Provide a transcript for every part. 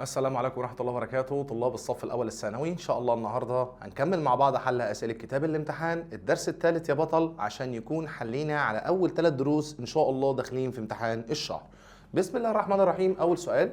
السلام عليكم ورحمة الله وبركاته. طلاب الصف الأول الثانوي، إن شاء الله النهاردة هنكمل مع بعض حل أسئلة كتاب الامتحان الدرس الثالث يا بطل، عشان يكون حلينا على أول 3 دروس إن شاء الله داخلين في امتحان الشهر. بسم الله الرحمن الرحيم. أول سؤال: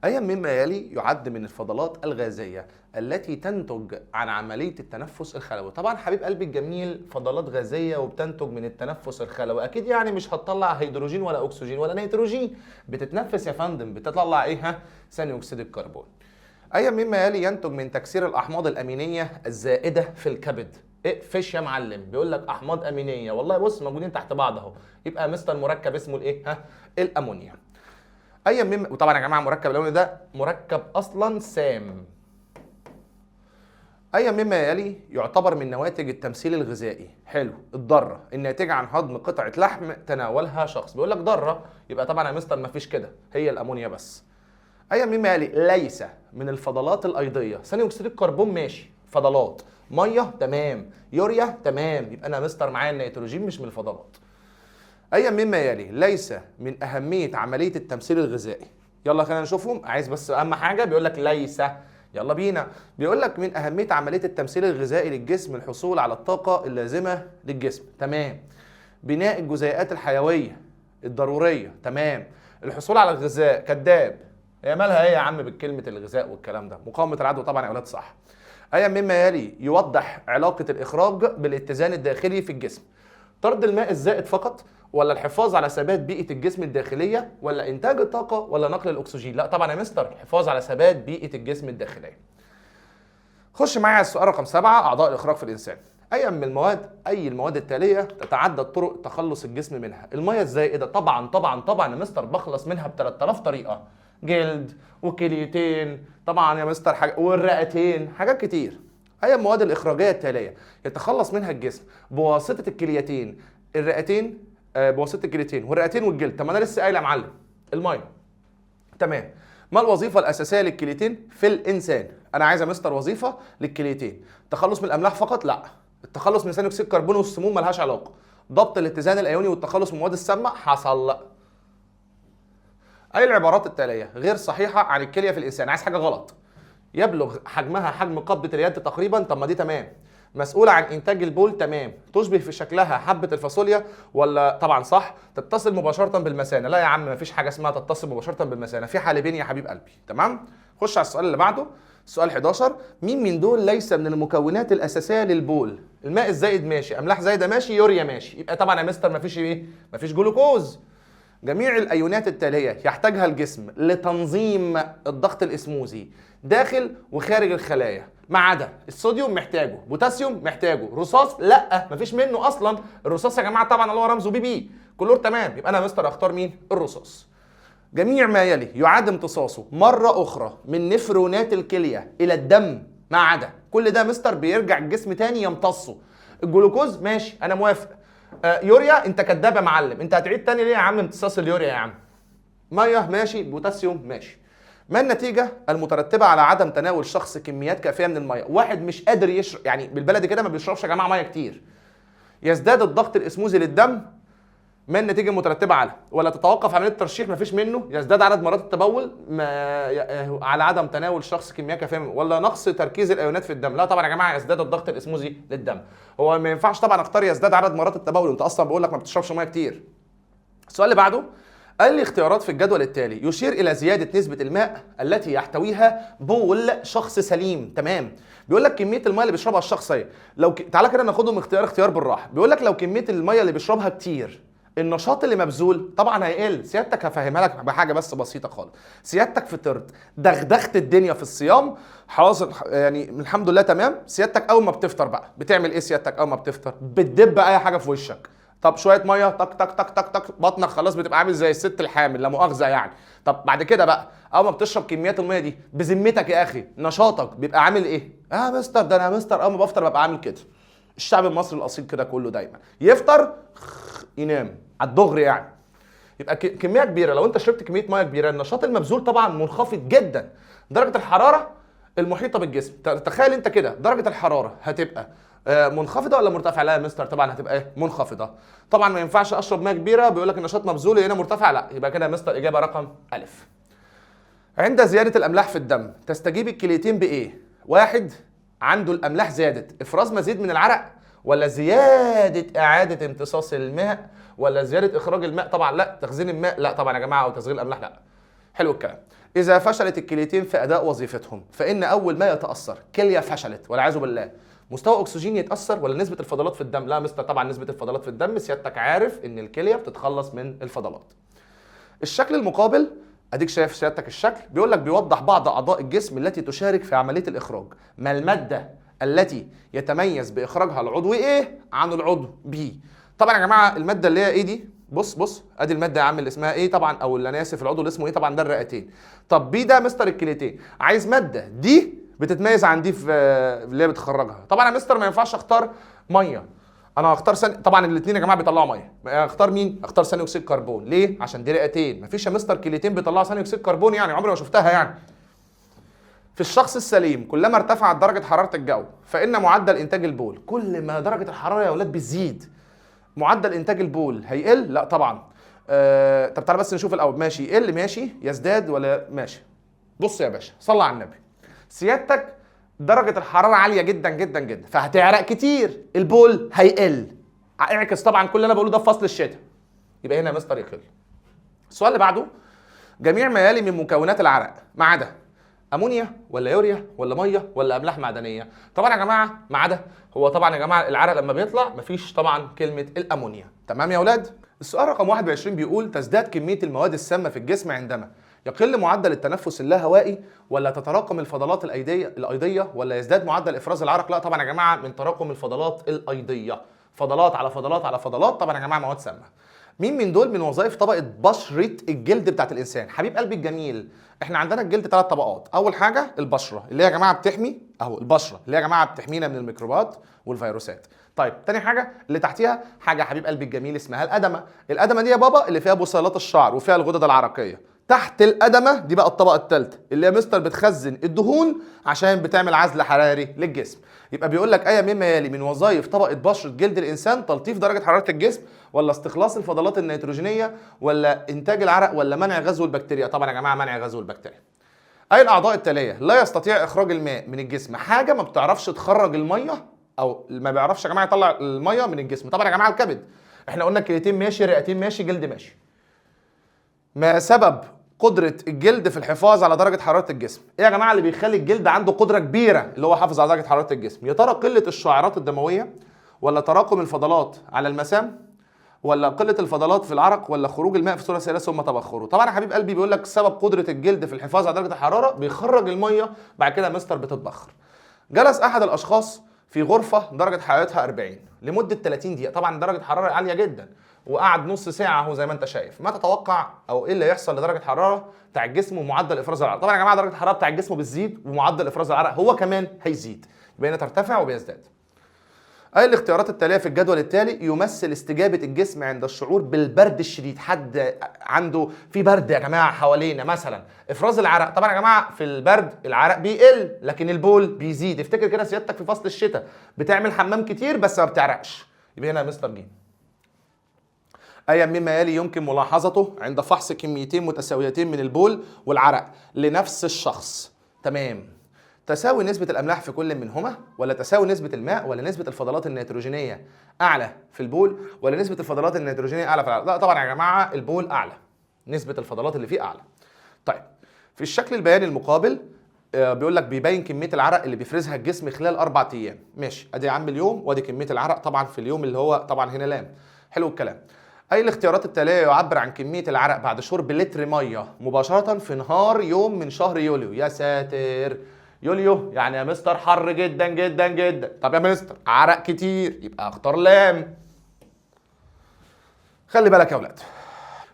أي مما يلي يعد من الفضلات الغازية التي تنتج عن عملية التنفس الخلوي؟ طبعا حبيب قلبي الجميل، فضلات غازية وبتنتج من التنفس الخلوي، أكيد يعني مش هتطلع هيدروجين ولا أكسجين ولا نيتروجين، بتتنفس يا فندم، بتطلع إيه؟ ثاني أكسيد الكربون. أي مما يلي ينتج من تكسير الأحماض الأمينية الزائدة في الكبد؟ اقفش يا معلم، بيقول لك أحماض أمينية، والله بص موجودين تحت بعض أهو، يبقى مستر مركب اسمه الإيه؟ الأمونيا. اي مما، وطبعا يا جماعه مركب الامونيا ده مركب اصلا سام. اي مما يلي يعتبر من نواتج التمثيل الغذائي؟ حلو، الضاره الناتجه عن هضم قطعه لحم تناولها شخص. بيقول لك ضاره، يبقى طبعا يا مستر ما فيش كده، هي الامونيا بس. اي مما يلي ليس من الفضلات الايضيه؟ ثاني اكسيد الكربون ماشي، فضلات. ميه تمام، يوريا تمام، يبقى انا يا مستر معايا النيتروجين مش من الفضلات. أي مما يلي ليس من أهمية عملية التمثيل الغذائي؟ يلا خلينا نشوفهم، عايز بس أهم حاجة، بيقول لك ليس، يلا بينا. بيقول لك من أهمية عملية التمثيل الغذائي للجسم الحصول على الطاقة اللازمة للجسم، تمام. بناء الجزيئات الحيوية الضرورية، تمام. الحصول على الغذاء، كذاب، هي مالها ايه يا عم بالكلمة الغذاء والكلام ده؟ مقاومة العدوى طبعا يا أولاد، صح. أي مما يلي يوضح علاقة الإخراج بالاتزان الداخلي في الجسم؟ طرد الماء الزائد فقط، ولا الحفاظ على ثبات بيئة الجسم الداخلية، ولا إنتاج الطاقة، ولا نقل الأكسجين؟ لا طبعا يا مستر، الحفاظ على ثبات بيئة الجسم الداخلية. خش معايا على السؤال رقم 7، أعضاء الإخراج في الإنسان. أي المواد التالية تتعدد طرق تخلص الجسم منها؟ المية الزائدة طبعا يا مستر، بخلص منها ب 3000 طريقة، جلد وكليتين طبعا يا مستر، والرئتين، حاجات كتير. أي المواد الإخراجية التالية يتخلص منها الجسم بواسطة الكليتين، الرئتين، بواسطة الكليتين والرئتين والجلد؟ طب ما انا لسه قايل يا معلم، الميه. تمام. ما الوظيفة الأساسية للكليتين في الإنسان؟ أنا عايز يا مستر وظيفة للكليتين. التخلص من الأملاح فقط؟ لا. التخلص من ثاني أكسيد الكربون والسموم ملهاش علاقة. ضبط الاتزان الأيوني والتخلص من المواد السامة؟ حصل. أي العبارات التالية غير صحيحة عن الكلية في الإنسان؟ عايز حاجة غلط. يبلغ حجمها حجم قبضة اليد تقريبا؟ طب ما دي تمام. مسؤولة عن إنتاج البول؟ تمام. تشبه في شكلها حبة الفاصوليا؟ ولا طبعا صح. تتصل مباشرة بالمثانة؟ لا يا عم، مفيش حاجة اسمها تتصل مباشرة بالمثانة، في حالبين يا حبيب قلبي، تمام. خش على السؤال اللي بعده، السؤال 11. مين من دول ليس من المكونات الأساسية للبول؟ الماء الزائد ماشي، أملاح زايدة ماشي، يوريا ماشي، يبقى طبعا يا مستر مفيش إيه؟ مفيش جلوكوز. جميع الأيونات التالية يحتاجها الجسم لتنظيم الضغط الإسموزي داخل وخارج الخلايا، ما عدا الصوديوم محتاجه، بوتاسيوم محتاجه، رصاص لا مفيش منه اصلا. الرصاص يا جماعه طبعا اللي هو رمزه بي، كلور، تمام. يبقى انا يا مستر اختار مين؟ الرصاص. جميع ما يلي يعاد امتصاصه مره اخرى من نفرونات الكليه الى الدم، ما عدا كل ده مستر بيرجع الجسم تاني يمتصه. الجلوكوز ماشي انا موافق. يوريا انت كداب يا معلم، انت هتعيد تاني ليه يا عم امتصاص اليوريا يا عم؟ ميه ماشي، بوتاسيوم ماشي. ما النتيجة المترتبة على عدم تناول شخص كميات كافية من المية؟ واحد مش قادر يشرب، يعني بالبلدي كده ما بيشربش يا جماعة مية كتير. يزداد الضغط الإسموزي للدم. ما النتيجة المترتبة على، ولا تتوقف عملية الترشيح مفيش منه. يزداد عدد مرات التبول على عدم تناول شخص كميات كافية منه. ولا نقص تركيز الأيونات في الدم. لا طبعا يا جماعة يزداد الضغط الإسموزي للدم. هو ما ينفعش طبعا اختار يزداد عدد مرات التبول، انت اصلا بقول لك ما بتشربش مية كتير. السؤال اللي بعده، قال لي اختيارات في الجدول التالي يشير الى زياده نسبه الماء التي يحتويها بول شخص سليم، تمام. بيقول لك كميه الماء اللي بيشربها الشخص ايه. تعالى كده ناخدهم اختيار بالراحه. بيقول لك لو كميه الماء اللي بيشربها كتير، النشاط اللي مبذول طبعا هيقل. سيادتك هفهمها لك بحاجه بس بسيطه خالص. سيادتك فطرت، دغدغت الدنيا في الصيام، حاصل يعني الحمد لله تمام. سيادتك اول ما بتفطر بقى بتعمل ايه؟ سيادتك اول ما بتفطر بتدب اي حاجه في وشك. طب شويه ميه، تك تك تك تك تك، بطنك خلاص بتبقى عامل زي الست الحامل، لا مؤاخذه يعني. طب بعد كده بقى اول ما بتشرب كميات الميه دي، بذمتك يا اخي نشاطك بيبقى عامل ايه؟ مستر ده انا مستر اول ما بفطر ببقى عامل كده. الشعب المصري الاصيل كده كله دايما يفطر ينام على الدغري يعني. يبقى كميه كبيره، لو انت شربت كميه ميه كبيره النشاط المبذول طبعا منخفض جدا. درجه الحراره المحيطه بالجسم، تخيل انت كده درجه الحراره هتبقى منخفضه ولا مرتفعه؟ لا يا مستر طبعا هتبقى ايه؟ منخفضه. طبعا ما ينفعش اشرب ميه كبيره، بيقول لك النشاط مبذول هنا مرتفع، لا يبقى كده يا مستر اجابه رقم الف. عند زياده الاملاح في الدم تستجيب الكليتين بايه؟ واحد عنده الاملاح زادت، افراز مزيد من العرق، ولا زياده اعاده امتصاص الماء، ولا زياده اخراج الماء؟ طبعا لا. تخزين الماء لا طبعا يا جماعه، او تشغيل الاملاح لا. حلو الكلام. اذا فشلت الكليتين في اداء وظيفتهم فان اول ما يتاثر كليه فشلت والعياذ بالله، مستوى اكسجين يتاثر ولا نسبه الفضلات في الدم؟ لا يا مستر، طبعا نسبه الفضلات في الدم. سيادتك عارف ان الكليه بتتخلص من الفضلات. الشكل المقابل اديك شايف سيادتك الشكل، بيقول لك بيوضح بعض اعضاء الجسم التي تشارك في عمليه الاخراج. ما الماده التي يتميز باخراجها العضو ايه عن العضو بي؟ طبعا يا جماعه الماده اللي هي ايه دي، بص ادي الماده يا عم اللي اسمها ايه طبعا، او اللي انا اسف العضو اللي اسمه ايه طبعا، ده الرئتين. طب بي ده مستر الكليتين. عايز ماده دي بتتميز عن دي في اللي هي بتخرجها. طبعا يا مستر ما ينفعش اختار ميه، انا هختار طبعا الاثنين يا جماعه بيطلعوا ميه. اختار مين؟ اختار ثاني اكسيد كربون. ليه؟ عشان دي رئتين. مفيش يا مستر كليتين بيطلعوا ثاني اكسيد كربون، يعني عمري ما شفتها يعني. في الشخص السليم كلما ارتفعت درجه حراره الجو فان معدل انتاج البول، كل ما درجه الحراره يا اولاد بتزيد معدل انتاج البول هيقل؟ لا طبعا. طب تعالى بس نشوف الاول. ماشي يقل، ماشي يزداد، ولا ماشي؟ بص يا باشا صلى على النبي. سيادتك درجة الحرارة عالية جدا جدا جدا فهتعرق كتير، البول هيقل. اعكس طبعا كل اللي انا بقوله ده في فصل الشتاء، يبقى هنا مستر يقل. السؤال اللي بعده، جميع ما يلي من مكونات العرق ما عدا امونيا ولا يوريا ولا ميه ولا املاح معدنيه؟ طبعا يا جماعه ما عدا، هو طبعا يا جماعه العرق لما بيطلع مفيش طبعا كلمه الامونيا. تمام يا اولاد؟ السؤال رقم 21 بيقول تزداد كميه المواد السامه في الجسم عندما يقل معدل التنفس اللاهوائي، ولا تتراكم الفضلات الايضيه، ولا يزداد معدل افراز العرق؟ لا طبعا يا جماعه من تراكم الفضلات الايضيه، فضلات على فضلات على فضلات. طبعا يا جماعه مواد سامه. مين من دول من وظائف طبقه بشره الجلد بتاعت الانسان؟ حبيب قلبي الجميل، احنا عندنا الجلد 3 طبقات. اول حاجه البشره اللي هي يا جماعه بتحمي، اهو البشره اللي هي يا جماعه بتحمينا من الميكروبات والفيروسات. طيب تاني حاجه اللي تحتيها حاجه حبيب قلبي الجميل اسمها الادمه. الادمه دي يا بابا اللي فيها بصيلات الشعر وفيها الغدد العرقيه. تحت الادمه دي بقى الطبقه الثالثه اللي هي مستر بتخزن الدهون عشان بتعمل عزل حراري للجسم. يبقى بيقول لك ايه مما يلي من وظائف طبقه بشره جلد الانسان؟ تلطيف درجه حراره الجسم، ولا استخلاص الفضلات النيتروجينيه، ولا انتاج العرق، ولا منع غزو البكتيريا؟ طبعا يا جماعه منع غزو البكتيريا. اي الاعضاء التاليه لا يستطيع اخراج الماء من الجسم؟ حاجه ما بتعرفش تخرج الميه، او ما بيعرفش يا جماعه يطلع الميه من الجسم. طبعا يا جماعه الكبد. احنا قلنا كليتين ماشي، رئتين ماشي، جلد ماشي. ما سبب قدرة الجلد في الحفاظ على درجة حرارة الجسم؟ ايه يا جماعة اللي بيخلي الجلد عنده قدرة كبيرة اللي هو حافظ على درجة حرارة الجسم؟ يا ترى قلة الشعيرات الدموية، ولا تراكم الفضلات على المسام، ولا قلة الفضلات في العرق، ولا خروج الماء في صورة سائلة ثم تبخره؟ طبعا يا حبيب قلبي بيقول لك سبب قدرة الجلد في الحفاظ على درجة الحرارة بيخرج المية، بعد كده مستر بتتبخر. جلس احد الاشخاص في غرفة درجة حرارتها 40 لمدة 30 دقيقة، طبعا درجة حرارة عالية جدا، وقعد نص ساعة اهو زي ما انت شايف. ما تتوقع او ايه اللي هيحصل لدرجة الحرارة بتاع الجسم ومعدل افراز العرق؟ طبعا يا جماعة درجة الحرارة بتاع الجسم بتزيد ومعدل افراز العرق هو كمان هيزيد، يبقى هنا ترتفع وبيزداد. اي الاختيارات التاليه في الجدول التالي يمثل استجابه الجسم عند الشعور بالبرد الشديد؟ حد عنده في برد يا جماعه حوالينا مثلا، افراز العرق. طبعا يا جماعه في البرد العرق بيقل لكن البول بيزيد. افتكر كده سيادتك في فصل الشتاء بتعمل حمام كتير بس ما بتعرقش، يبقى هنا مستر جيم. اي مما يلي يمكن ملاحظته عند فحص كميتين متساويتين من البول والعرق لنفس الشخص؟ تمام. تساوي نسبة الأملاح في كل منهما، ولا تساوي نسبة الماء، ولا نسبة الفضلات النيتروجينية أعلى في البول، ولا نسبة الفضلات النيتروجينية أعلى في العرق؟ لا طبعا يا جماعة البول أعلى، نسبة الفضلات اللي فيه أعلى. طيب في الشكل البياني المقابل بيقول لك بيبين كمية العرق اللي بيفرزها الجسم خلال 4 أيام. ماشي، أدي يا عم اليوم وأدي كمية العرق طبعا في اليوم اللي هو طبعا هنا لام. حلو الكلام. أي الاختيارات التالية يعبر عن كمية العرق بعد شرب لتر مية مباشرة في نهار يوم من شهر يوليو؟ يا ساتر، يوليو يعني يا مستر حر جدا جدا جدا. طب يا مستر عرق كتير، يبقى اختار لام. خلي بالك يا اولاد،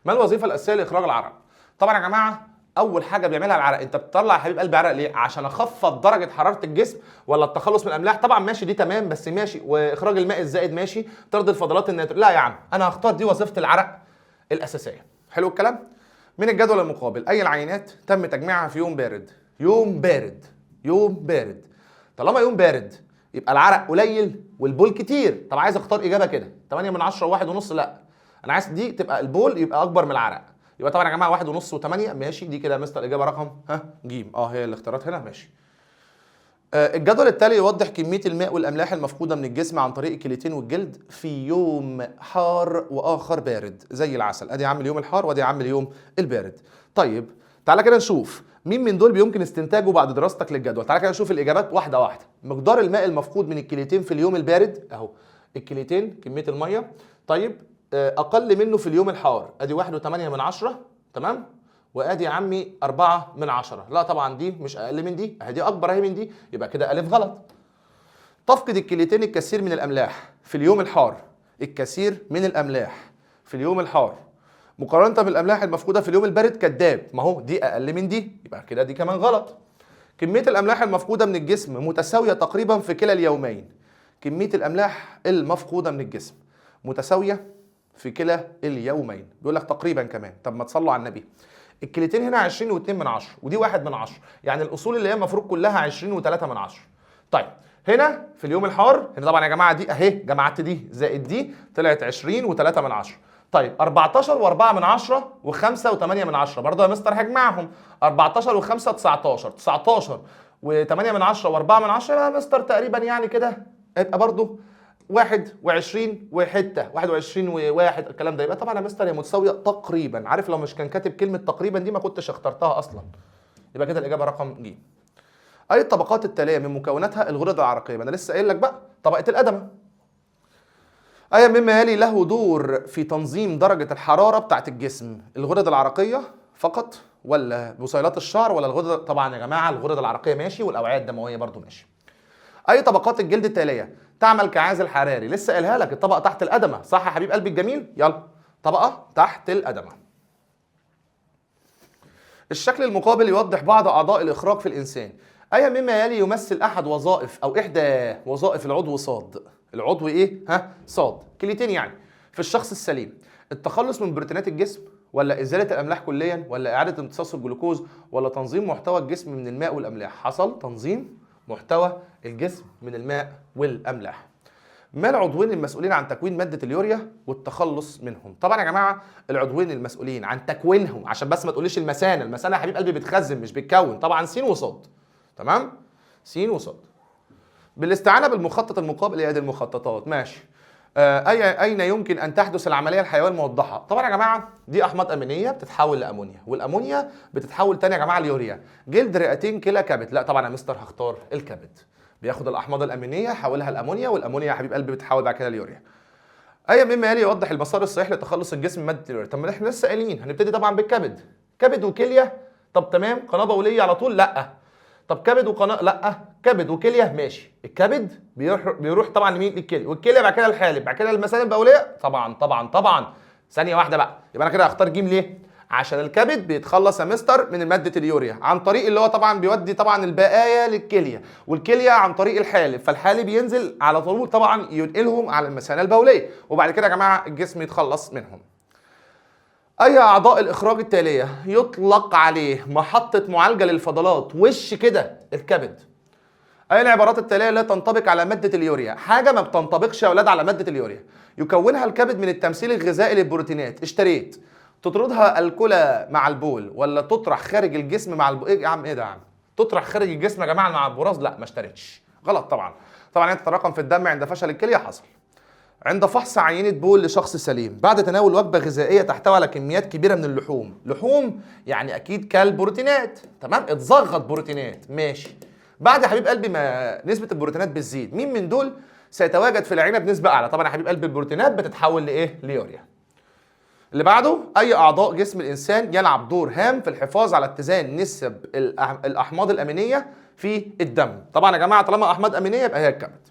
ما الوظيفه الاساسيه لاخراج العرق؟ طبعا يا جماعه اول حاجه بيعملها العرق. انت بتطلع يا حبيب قلبي عرق ليه؟ عشان اخفض درجه حراره الجسم، ولا التخلص من الاملاح؟ طبعا ماشي دي تمام، بس ماشي، واخراج الماء الزائد ماشي، طرد الفضلات لا يا عم انا هختار دي وظيفه العرق الاساسيه. حلو الكلام. من الجدول المقابل اي العينات تم تجميعها في يوم بارد؟ يوم بارد، يوم بارد. طالما يوم بارد يبقى العرق قليل والبول كتير. طب عايز اختار اجابه كده 8 من 10 و1.5؟ لا، انا عايز دي تبقى البول يبقى اكبر من العرق. يبقى طبعا يا جماعه 1.5 و8 ماشي، دي كده يا مستر الاجابه رقم ج. هي الاختيارات هنا ماشي. الجدول التالي يوضح كميه الماء والاملاح المفقوده من الجسم عن طريق الكليتين والجلد في يوم حار واخر بارد زي العسل. ادي يا عم اليوم الحار وادي يا عم اليوم البارد. طيب تعالى كده نشوف مين من دول بيمكن استنتاجه بعد دراستك للجدول. تعالى كده نشوف الاجابات واحده واحده. مقدار الماء المفقود من الكليتين في اليوم البارد اهو، الكليتين كميه الميه. طيب اقل منه في اليوم الحار، ادي 1.8 تمام، وادي يا عمي 4 من 10. لا طبعا دي مش اقل من دي، اهي دي اكبر اهي من دي، يبقى كده الف غلط. تفقد الكليتين الكثير من الاملاح في اليوم الحار، الكثير من الاملاح في اليوم الحار مقارنه بالاملاح المفقوده في اليوم البارد، كذاب، ما هو دي اقل من دي، يبقى كده دي كمان غلط. كميه الاملاح المفقوده من الجسم متساويه تقريبا في كلا اليومين. كميه الاملاح المفقوده من الجسم متساويه في كلا اليومين، بيقول لك تقريبا كمان. طب ما تصلوا على النبي، الكليتين هنا 20.2 ودي 1 من 10، يعني الاصول اللي هي المفروض كلها 20.3. طيب هنا في اليوم الحار هنا طبعا يا جماعه دي اهي جمعت دي زائد دي طلعت 20.3. طيب 14 و4 و5 و8 برضه يا مستر هجمعهم، 14 و5 19، 19 و8 و4 يا مستر تقريبا يعني كده يبقى برضه 21 وحته، 21 وواحد، الكلام ده يبقى طبعا يا مستر هي متساويه تقريبا. عارف لو مش كان كاتب كلمه تقريبا دي ما كنتش اخترتها اصلا. يبقى كده الاجابه رقم ج. اي الطبقات التاليه من مكوناتها الغدد العرقيه؟ ما انا لسه قايل لك بقى طبقه الادمه. اي مما يلي له دور في تنظيم درجه الحراره بتاعه الجسم؟ الغدد العرقيه فقط ولا بصيلات الشعر ولا الغدد؟ طبعا يا جماعه الغدد العرقيه ماشي، والاوعيه الدمويه برضو ماشي. اي طبقات الجلد التاليه تعمل كعازل حراري؟ لسه قايلها لك، الطبقه تحت الادمه، صح يا حبيب قلبي الجميل؟ يلا طبقه تحت الادمه. الشكل المقابل يوضح بعض اعضاء الاخراج في الانسان. اي مما يلي يمثل احد وظائف او احدى وظائف العضو صاد؟ العضو ايه صاد، كليتين يعني. في الشخص السليم، التخلص من بروتينات الجسم ولا ازاله الاملاح كليا ولا اعاده امتصاص الجلوكوز ولا تنظيم محتوى الجسم من الماء والاملاح؟ حصل تنظيم محتوى الجسم من الماء والاملاح. ما العضوين المسؤولين عن تكوين ماده اليوريا والتخلص منهم؟ طبعا يا جماعه العضوين المسؤولين عن تكوينهم، عشان بس ما تقوليش المثانه، المثانه يا حبيب قلبي بتخزن مش بتكون، طبعا س وصاد. تمام، س وصاد. بالاستعانه بالمخطط المقابل، هي دي المخططات ماشي. اين يمكن ان تحدث العمليه الحيويه الموضحه؟ طبعا يا جماعه دي احماض امينيه بتتحول لامونيا، والامونيا بتتحول تاني يا جماعه ليوريا. جلد، رئتين، كلى، كبد؟ لا طبعا يا مستر هختار الكبد، بياخد الاحماض الامينيه يحولها لامونيا، والامونيا يا حبيب قلبي بتتحول بعد كده ليوريا. اي مما يلي يوضح المسار الصحيح لتخلص الجسم من ماده اليوريا؟ طب ما احنا لسه قايلين هنبتدي طبعا بالكبد، كبد وكليه. طب تمام، قناه بوليه على طول؟ لا. طب كبد وقناه؟ لا. كبد وكليه ماشي. الكبد بيروح طبعا لمين؟ للكليه، والكليه بعد كده الحالب، بعد كده المثانه البوليه. طبعا ثانيه واحده بقى، يبقى انا كده هختار ج ليه؟ عشان الكبد بيتخلص يا مستر من ماده اليوريا عن طريق اللي هو طبعا بيودي طبعا البقايا للكليه، والكليه عن طريق الحالب، فالحالب ينزل على طول طبعا ينقلهم على المثانه البوليه، وبعد كده يا جماعه الجسم يتخلص منهم. اي اعضاء الاخراج التاليه يطلق عليه محطه معالجه للفضلات؟ وش كده الكبد. اي العبارات التاليه لا تنطبق على ماده اليوريا؟ حاجه ما بتنطبقش يا اولاد على ماده اليوريا. يكونها الكبد من التمثيل الغذائي للبروتينات، اشتريت. تطردها الكلى مع البول ولا تطرح خارج الجسم مع البول؟ ايه يا عم، ايه ده يا عم، تطرح خارج الجسم يا جماعه مع البراز؟ لا ما اشتريتش، غلط طبعا. طبعا انت تتراكم في الدم عند فشل الكليه حصل. عند فحص عينة بول لشخص سليم بعد تناول وجبة غذائية تحتوي على كميات كبيرة من اللحوم، لحوم يعني أكيد كالبروتينات، تمام، اتزغط بروتينات ماشي. بعد يا حبيب قلبي ما نسبة البروتينات بتزيد، مين من دول سيتواجد في العينة بنسبة أعلى؟ طبعا يا حبيب قلبي البروتينات بتتحول لإيه؟ ليوريا. اللي بعده، أي أعضاء جسم الإنسان يلعب دور هام في الحفاظ على اتزان نسب الأحماض الأمينية في الدم؟ طبعا يا جماعة طالما أحماض أمينية يبقى هي الكبد.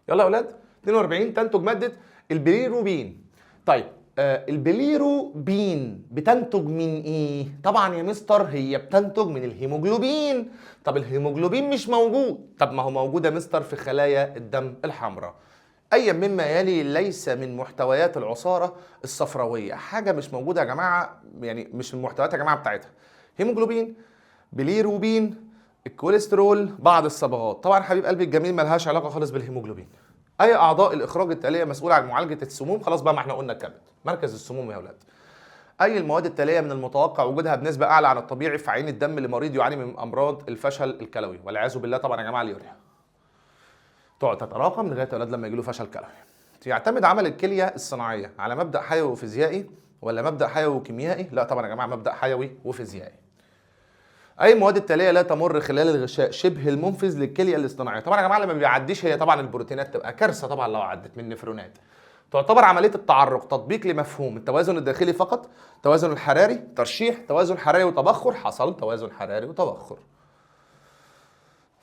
يلا يا أولاد، 42 تنتج مادة البيليروبين. طيب البيليروبين بتنتج من ايه؟ طبعا يا مستر هي بتنتج من الهيموجلوبين. طب الهيموجلوبين مش موجود، طب ما هو موجود يا مستر في خلايا الدم الحمراء. اي مما يلي ليس من محتويات العصارة الصفراوية؟ حاجة مش موجودة يا جماعة، يعني مش من المحتويات يا جماعة بتاعتها. هيموجلوبين، بيليروبين، الكوليسترول، بعض الصبغات. طبعا حبيب قلبي الجميل ملهاش علاقة خالص بالهيموجلوبين. اي اعضاء الاخراج التاليه مسؤوله عن معالجه السموم؟ خلاص بقى ما احنا قلنا الكبد، مركز السموم يا اولاد. اي المواد التاليه من المتوقع وجودها بنسبه اعلى عن الطبيعي في عين الدم لمريض يعاني من امراض الفشل الكلوي، والعياذ بالله طبعا يا جماعه اليوريا تقعد تتراكم لغايه الاولاد لما يجي له فشل كلوي. يعتمد عمل الكليه الصناعيه على مبدا حيوي وفيزيائي ولا مبدا حيوي وكيميائي؟ لا طبعا يا جماعه مبدا حيوي وفيزيائي. اي المواد التاليه لا تمر خلال الغشاء شبه المنفذ للكليه الاصطناعيه؟ طبعا يا جماعه لما بيعديش هي طبعا البروتينات تبقى كارثه طبعا لو عدت من النفرونات. تعتبر عمليه التعرق تطبيق لمفهوم التوازن الداخلي فقط، توازن الحراري، ترشيح، توازن حراري وتبخر، حصل توازن حراري وتبخر.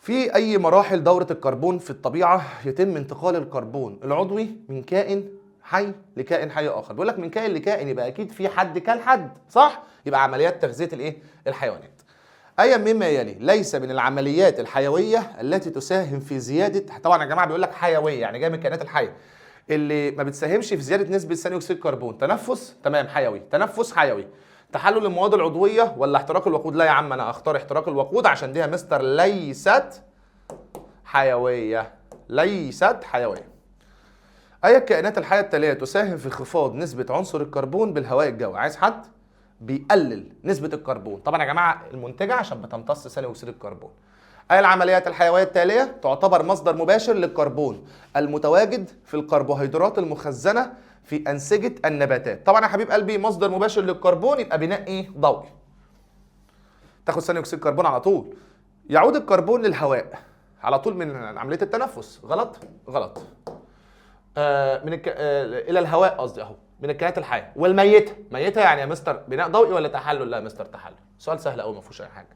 في اي مراحل دوره الكربون في الطبيعه يتم انتقال الكربون العضوي من كائن حي لكائن حي اخر؟ بيقول لك من كائن لكائن يبقى اكيد في حد كل حد، صح؟ يبقى عمليات تغذيه الايه؟ الحيوانات. أي مما يلي ليس من العمليات الحيوية التي تساهم في زيادة، طبعا يا جماعة بيقول لك حيوية يعني جاية من الكائنات الحية، اللي ما بتساهمش في زيادة نسبة ثاني أكسيد الكربون. تنفس تمام حيوي، تنفس حيوي. تحلل المواد العضوية ولا احتراق الوقود؟ لا يا عم أنا أختار احتراق الوقود عشان دي يا مستر ليست حيوية، ليست حيوية. أي الكائنات الحية التالية تساهم في انخفاض نسبة عنصر الكربون بالهواء الجوي؟ عايز حد بيقلل نسبة الكربون؟ طبعا يا جماعة المنتجة عشان بتمتص ثاني أكسيد الكربون. أي العمليات الحيوية التالية تعتبر مصدر مباشر للكربون المتواجد في الكربوهيدرات المخزنة في أنسجة النباتات؟ طبعا يا حبيب قلبي مصدر مباشر للكربون يبقى بناء إيه؟ ضوئي. تاخد ثاني أكسيد الكربون على طول. يعود الكربون للهواء على طول من عملية التنفس؟ غلط؟ غلط. إلى الهواء قصدي أهو من الكائنات الحيه. والميته، ميته يعني يا مستر بناء ضوئي ولا تحلل؟ لا يا مستر تحلل. سؤال سهل قوي ما فيهوش اي حاجه.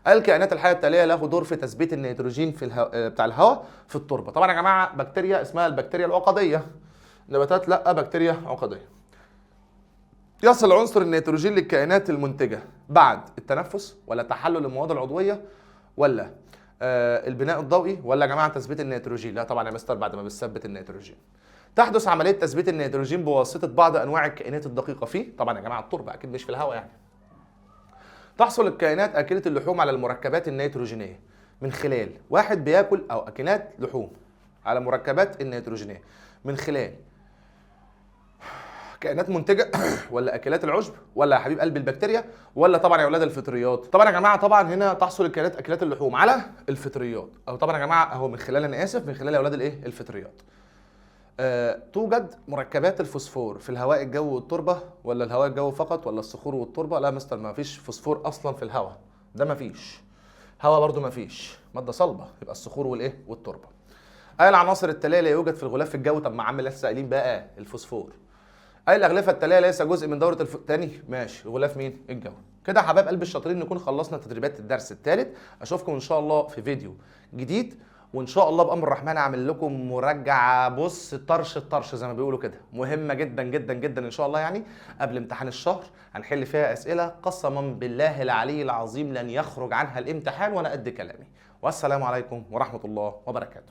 الكائنات الحيه التاليه له دور في تثبيت النيتروجين في بتاع الهواء في التربه؟ طبعا يا جماعه بكتيريا اسمها البكتيريا العقديه. نباتات لا، بكتيريا عقديه. يصل عنصر النيتروجين للكائنات المنتجه بعد التنفس ولا تحلل المواد العضويه ولا البناء الضوئي ولا يا جماعه تثبيت النيتروجين؟ لا طبعا يا مستر بعد ما بتثبت النيتروجين. تحدث عمليه تثبيت النيتروجين بواسطه بعض انواع الكائنات الدقيقه فيه؟ طبعا يا جماعه التربه، اكيد مش في الهواء يعني. تحصل الكائنات اكله اللحوم على المركبات النيتروجينيه من خلال واحد بياكل او اكلات لحوم على مركبات النيتروجينيه من خلال كائنات منتجه ولا اكلات العشب ولا يا حبيب قلبي البكتيريا ولا طبعا يا اولاد الفطريات؟ طبعا يا جماعه طبعا هنا تحصل الكائنات اكلات اللحوم على الفطريات، او طبعا يا جماعه اهو من خلال، انا اسف، من خلال يا اولاد الايه؟ الفطريات. توجد مركبات الفوسفور في الهواء الجوي والتربه ولا الهواء الجوي فقط ولا الصخور والتربه؟ لا مستر ما فيش فوسفور اصلا في الهواء، ده ما فيش. هواء برضو ما فيش، ماده صلبه، يبقى الصخور والايه؟ والتربه. اي العناصر التاليه لا يوجد في الغلاف الجوي؟ طب ما عم لسه قايلين بقى الفوسفور. اي الاغلفه التاليه ليس جزء من دوره تاني ماشي، غلاف مين؟ الجوي. كده يا حبايب قلبي الشاطرين نكون خلصنا تدريبات الدرس الثالث. اشوفكم ان شاء الله في فيديو جديد، وان شاء الله بامر الرحمن اعمل لكم مراجعه بص طرش الطرش زي ما بيقولوا كده، مهمه جدا جدا جدا ان شاء الله يعني قبل امتحان الشهر. هنحل فيها اسئله قسما بالله العلي العظيم لن يخرج عنها الامتحان وانا قد كلامي. والسلام عليكم ورحمه الله وبركاته.